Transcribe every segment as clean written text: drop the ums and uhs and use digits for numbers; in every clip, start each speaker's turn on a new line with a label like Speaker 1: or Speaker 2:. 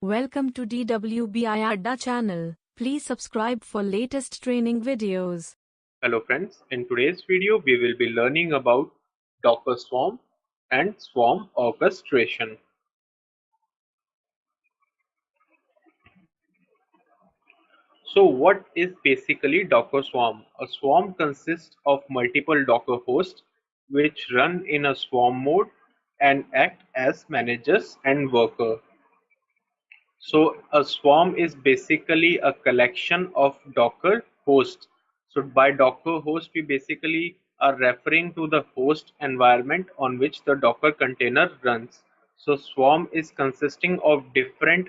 Speaker 1: Welcome to DWBIADDA channel. Please subscribe for latest training videos.
Speaker 2: Hello friends, in today's video we will be learning about Docker Swarm and Swarm orchestration. So what is basically Docker Swarm? A swarm consists of multiple Docker hosts which run in a swarm mode and act as managers and workers. So a swarm is basically a collection of Docker hosts. So by Docker host, we basically are referring to the host environment on which the Docker container runs. So swarm is consisting of different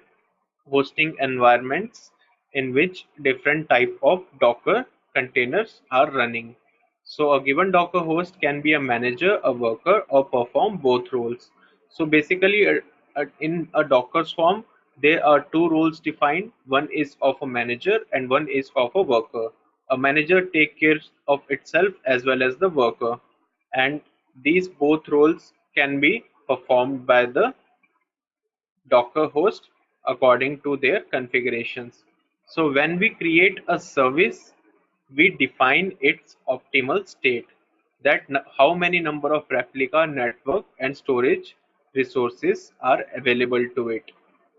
Speaker 2: hosting environments in which different type of Docker containers are running. So a given Docker host can be a manager, a worker, or perform both roles. So basically in a Docker swarm, there are two roles defined. One is of a manager and one is of a worker. A manager takes care of itself as well as the worker. And these both roles can be performed by the Docker host according to their configurations. So when we create a service, we define its optimal state, that how many number of replica, network and storage resources are available to it,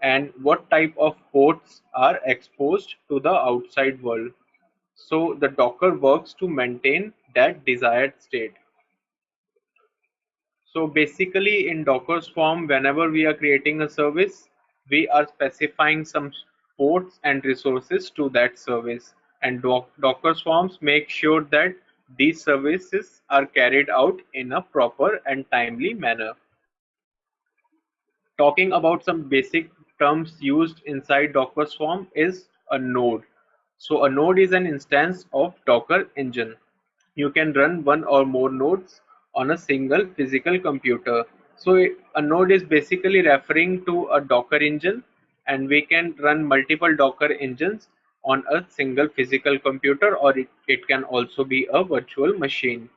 Speaker 2: and what type of ports are exposed to the outside world. So the Docker works to maintain that desired state. So basically in Docker Swarm, whenever we are creating a service, we are specifying some ports and resources to that service. And Docker Swarms make sure that these services are carried out in a proper and timely manner. Talking about some basic terms used inside Docker Swarm is a node. So a node is an instance of Docker engine. You can run one or more nodes on a single physical computer. So a node is basically referring to a Docker engine, and we can run multiple Docker engines on a single physical computer, or it can also be a virtual machine.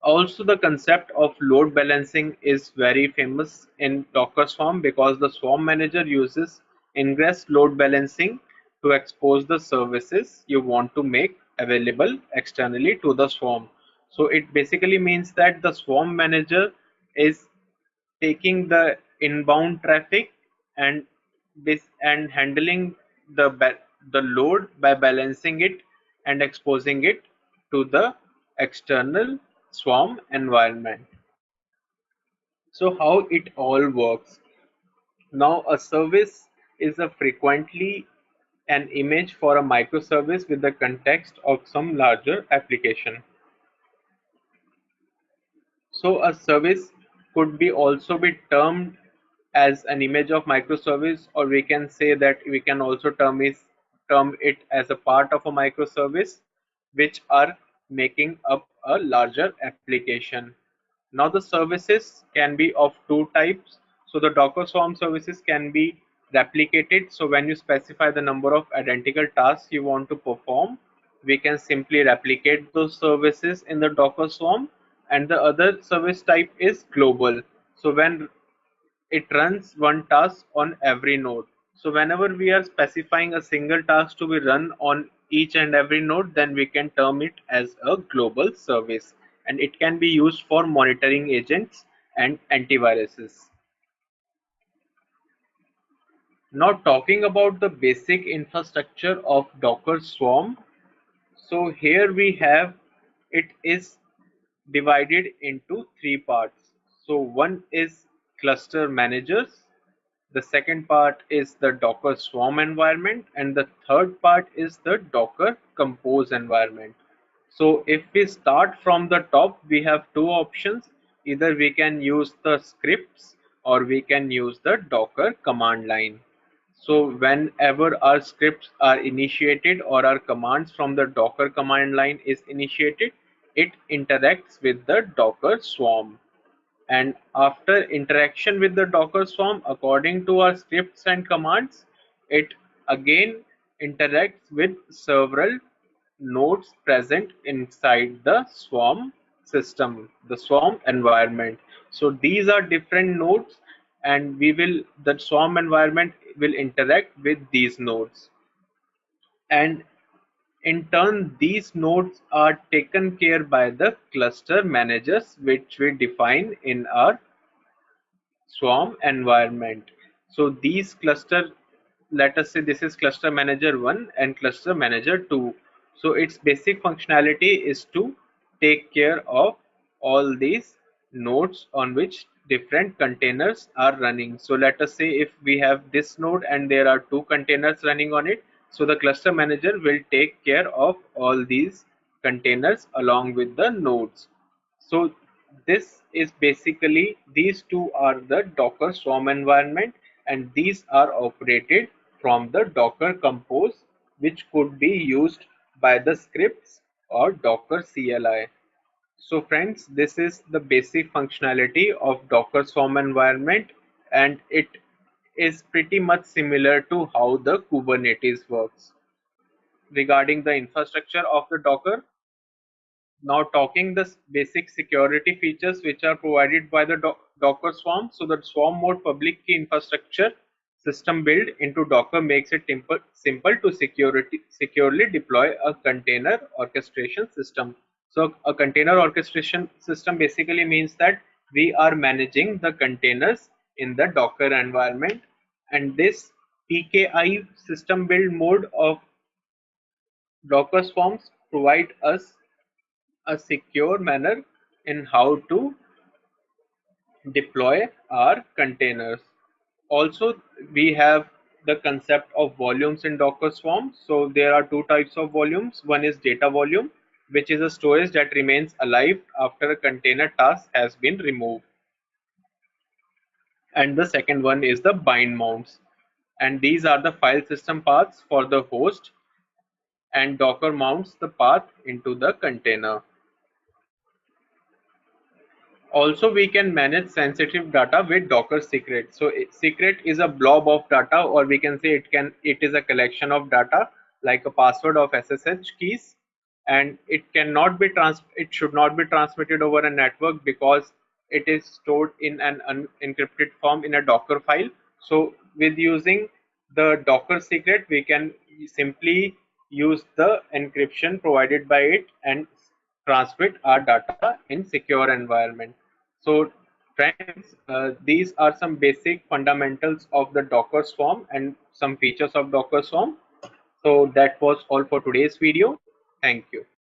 Speaker 2: Also, the concept of load balancing is very famous in Docker Swarm because the Swarm manager uses ingress load balancing to expose the services you want to make available externally to the Swarm. So it basically means that the Swarm manager is taking the inbound traffic and handling the load by balancing it and exposing it to the external swarm environment. So how it all works? Now a service is a frequently an image for a microservice with the context of some larger application. So a service could be also be termed as an image of microservice, or we can say that we can also term it as a part of a microservice, which are making up a larger application. Now the services can be of two types. So the Docker Swarm services can be replicated. So when you specify the number of identical tasks you want to perform, we can simply replicate those services in the Docker Swarm. And the other service type is global. So when it runs one task on every node. So whenever we are specifying a single task to be run on each and every node, then we can term it as a global service, and it can be used for monitoring agents and antiviruses. Now talking about the basic infrastructure of Docker Swarm. So here we have, it is divided into three parts. So one is cluster managers, the second part is the Docker Swarm environment, and the third part is the Docker Compose environment. So if we start from the top, we have two options. Either we can use the scripts or we can use the Docker command line. So whenever our scripts are initiated or our commands from the Docker command line is initiated, it interacts with the Docker Swarm. And after interaction with the Docker Swarm, according to our scripts and commands, it again interacts with several nodes present inside the Swarm system, the Swarm environment. So these are different nodes, and the swarm environment will interact with these nodes, and in turn these nodes are taken care by the cluster managers which we define in our swarm environment. So these cluster, let us say this is cluster manager 1 and cluster manager 2. So its basic functionality is to take care of all these nodes on which different containers are running. So let us say if we have this node and there are two containers running on it, so the cluster manager will take care of all these containers along with the nodes. So this is basically, these two are the Docker Swarm environment, and these are operated from the Docker Compose, which could be used by the scripts or Docker CLI. So friends, this is the basic functionality of Docker Swarm environment, and it is pretty much similar to how the Kubernetes works. Regarding the infrastructure of the Docker, now talking the basic security features which are provided by the Docker Swarm. So the Swarm mode public key infrastructure system build into Docker makes it simple to securely deploy a container orchestration system. So a container orchestration system basically means that we are managing the containers in the Docker environment, and this PKI system build mode of Docker Swarms provide us a secure manner in how to deploy our containers. Also, we have the concept of volumes in Docker Swarm. So there are two types of volumes. One is data volume, which is a storage that remains alive after a container task has been removed. And the second one is the bind mounts. And these are the file system paths for the host, and Docker mounts the path into the container. Also, we can manage sensitive data with Docker secret. So secret is a blob of data, or we can say it is a collection of data like a password of SSH keys, and it should not be transmitted over a network because it is stored in an unencrypted form in a Docker file. So with using the Docker secret, we can simply use the encryption provided by it and transmit our data in secure environment. So friends, these are some basic fundamentals of the Docker Swarm and some features of Docker Swarm. So that was all for today's video. Thank you.